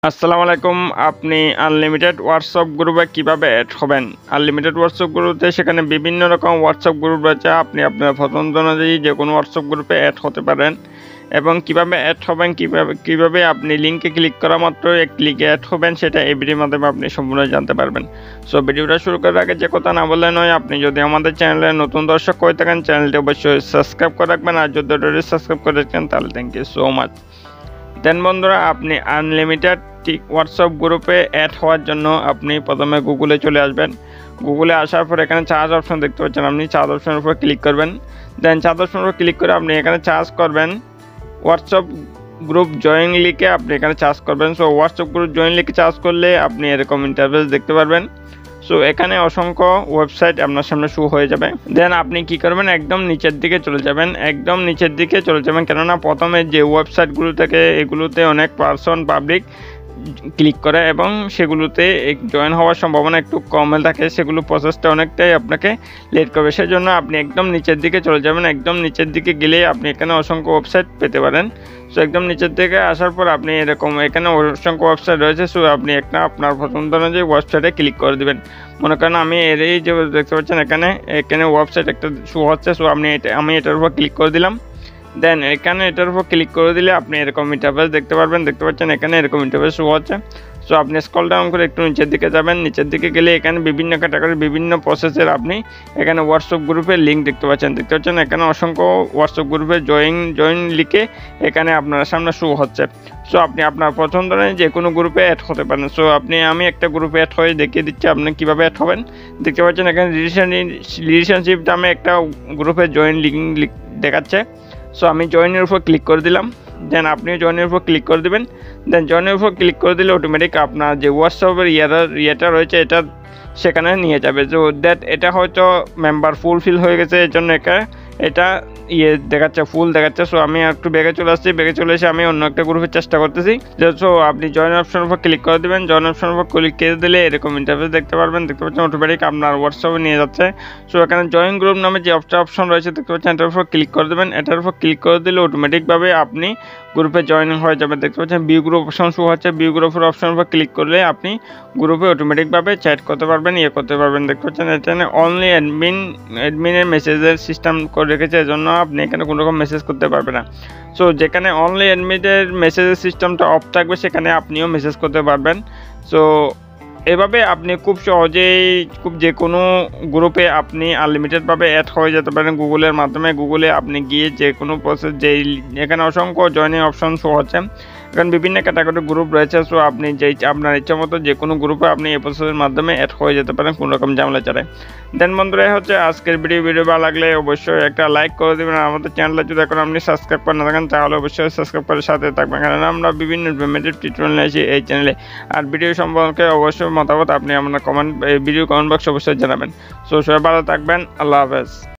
আসসালামু আলাইকুম। আপনি আনলিমিটেড হোয়াটসঅ্যাপ গ্রুপে কিভাবে অ্যাড হবেন? আনলিমিটেড হোয়াটসঅ্যাপ গ্রুপে সেখানে বিভিন্ন রকম হোয়াটসঅ্যাপ গ্রুপ রয়েছে। আপনি আপনার পছন্দ অনুযায়ী যে কোনো হোয়াটসঅ্যাপ গ্রুপে অ্যাড হতে পারেন এবং কিভাবে অ্যাড হবেন, কিভাবে আপনি লিঙ্কে ক্লিক করা মাত্র এক ক্লিকে অ্যাড হবেন, সেটা এই ভিডিওর মাধ্যমে আপনি সম্পূর্ণ জানতে পারবেন। সো ভিডিওটা শুরু করার আগে যে কথা না বললে নয়, আপনি যদি আমাদের চ্যানেলে নতুন দর্শক হয়ে থাকেন চ্যানেলটি অবশ্যই সাবস্ক্রাইব করে রাখবেন, আর যদি অলরেডি সাবস্ক্রাইব করে রাখেন তাহলে থ্যাংক ইউ সো মাচ। দেন বন্ধুরা, আপনি আনলিমিটেড হোয়াটসঅ্যাপ গ্রুপে অ্যাড হওয়ার জন্য আপনি প্রথমে গুগলে চলে আসবেন। গুগলে আসার পর এখানে চার্জ অপশন দেখতে পাচ্ছেন, আপনি চার্জ অপশনের উপর ক্লিক করবেন। দেন চার্জ অপশনের উপর ক্লিক করে আপনি এখানে চার্জ করবেন হোয়াটসঅ্যাপ গ্রুপ জয়েন লিখে আপনি এখানে চার্জ করবেন। সো হোয়াটসঅ্যাপ গ্রুপ জয়েন লিখে চার্জ করলে আপনি এরকম ইন্টারফেস দেখতে পারবেন। সো এখানে অসংখ্য ওয়েবসাইট আপনার সামনে শো হয়ে যাবে। দেন আপনি কি করবেন, একদম নিচের দিকে চলে যাবেন, কেননা প্রথমে যে ওয়েবসাইটগুলো থাকে এগুলোতে অনেক পার্সন পাবলিক ক্লিক করে এবং সেগুলোতে জয়েন হওয়ার সম্ভাবনা একটু কম থাকে, সেগুলো প্রসেসটা অনেকটাই আপনাকে লেট করবে। সেজন্য আপনি একদম নিচের দিকে চলে যাবেন। একদম নিচের দিকে গেলে আপনি এখানে অসংখ্য ওয়েবসাইট পেতে পারেন। সো একদম নিচের দিকে আসার পর আপনি এখানে অসংখ্য ওয়েবসাইট রয়েছে। সো আপনি একটা আপনার পছন্দ অনুযায়ী ওয়েবসাইটে ক্লিক করে দেবেন। মনে করেন আমি এই যে দেখতে পাচ্ছেন এখানে ওয়েবসাইট একটা শো হচ্ছে। সো আমি এটার উপর ক্লিক করে দিলাম। দেন এখানে এটার উপর ক্লিক করে দিলে আপনি এরকম ইন্টারফেস দেখতে পাচ্ছেন এখানে এরকম ইন্টারফেস শো হচ্ছে। সো আপনি স্ক্রল ডাউন করে একটু নিচের দিকে যাবেন। নিচের দিকে গেলে এখানে বিভিন্ন ক্যাটাগরি বিভিন্ন প্রসেসের আপনি এখানে হোয়াটসঅ্যাপ গ্রুপের লিঙ্ক দেখতে পাচ্ছেন এখানে অসংখ্য হোয়াটসঅ্যাপ গ্রুপে জয়েন লিখে এখানে আপনার সামনে শো হচ্ছে। সো আপনি আপনার পছন্দ অনুযায়ী যে কোনো গ্রুপে অ্যাড হতে পারেন। সো আমি একটা গ্রুপে অ্যাড হয়ে দেখিয়ে দিচ্ছি আপনি কীভাবে অ্যাড হবেন। দেখতে পাচ্ছেন এখানে রিলেশনশিপ নামে একটা গ্রুপে জয়েন লিঙ্ক দেখাচ্ছে। সো আমি জয়েনের উপর ক্লিক করে দিলাম। দেন আপনিও জয়েনের উপর ক্লিক করে দেবেন। দেন জয়েনের উপর ক্লিক করে দিলে অটোমেটিক আপনার যে হোয়াটসঅ্যাপের ইয়েটা রয়েছে এটা সেখানে নিয়ে যাবে। তো এটা হয়তো মেম্বার ফুলফিল হয়ে গেছে, এর জন্য এটা দেখাচ্ছে ফুল দেখাচ্ছে। সো আমি একটু বেগে চলে এসে আমি অন্য একটা গ্রুপের চেষ্টা করতেছি। সো আপনি জয়েন অপশনের উপর ক্লিক করে দেবেন। জয়েন অপশনের উপর ক্লিক করে দিলে এরকম ইন্টারফেস দেখতে পাচ্ছেন অটোমেটিক আপনার হোয়াটসঅ্যাপে নিয়ে যাচ্ছে। সো এখানে জয়েন গ্রুপ নামে যে অপশন রয়েছে দেখতে পাচ্ছেন, এটার উপর ক্লিক করে দেবেন। এটার উপর ক্লিক করে দিলে অটোমেটিকভাবে আপনি গ্রুপে জয়েন হয়ে যাবে। দেখতে পাচ্ছেন বিউ গ্রুপ অপশন শো হচ্ছে। বিউ গ্রুপের অপশনের উপর ক্লিক করলে আপনি গ্রুপে অটোমেটিকভাবে চ্যাট করতে পারবেন, দেখতে পারবেন। দেখতে পাচ্ছেন এখানে অনলি অ্যাডমিনের মেসেজের সিস্টেম করে রেখেছে, এজন্য আপনি এখানে কোনো রকম মেসেজ করতে পারবেন না। সো যেখানে অনলি অ্যাডমিনের মেসেজের সিস্টেমটা অফ থাকবে সেখানে আপনিও মেসেজ করতে পারবেন। সো এভাবে আপনি খুব সহজেই যে কোনো গ্রুপে আপনি আনলিমিটেডভাবে অ্যাড হয়ে যেতে পারেন গুগলের মাধ্যমে। গুগলে আপনি গিয়ে যে কোনো প্রসেস এখানে অসংখ্য জয়েনিং অপশন শো হচ্ছে। এখানে বিভিন্ন ক্যাটাগরি গ্রুপ রয়েছে। সো আপনি আপনার ইচ্ছা মতো যে কোনো গ্রুপে আপনি এই প্রসেসের মাধ্যমে অ্যাড হয়ে যেতে পারেন কোনো রকম ঝামেলা ছাড়াই। দেন বন্ধুরা, হচ্ছে আজকের ভিডিও ভালো লাগলে অবশ্যই একটা লাইক করে দেবেন। আর আমাদের চ্যানেলটা যদি এখন আপনি সাবস্ক্রাইব করে না থাকেন তাহলে অবশ্যই সাবস্ক্রাইব করে সাথে থাকবেন, কারণ আমরা বিভিন্ন ইনফরমেটিভ টিউটোরিয়াল নিয়ে আসি এই চ্যানেলে। আর ভিডিও সম্পর্কে অবশ্যই মতামত আপনি আপনার কমেন্ট বক্সে অবশ্যই জানাবেন। সো সবাই ভালো থাকবেন। আল্লাহ হাফেজ।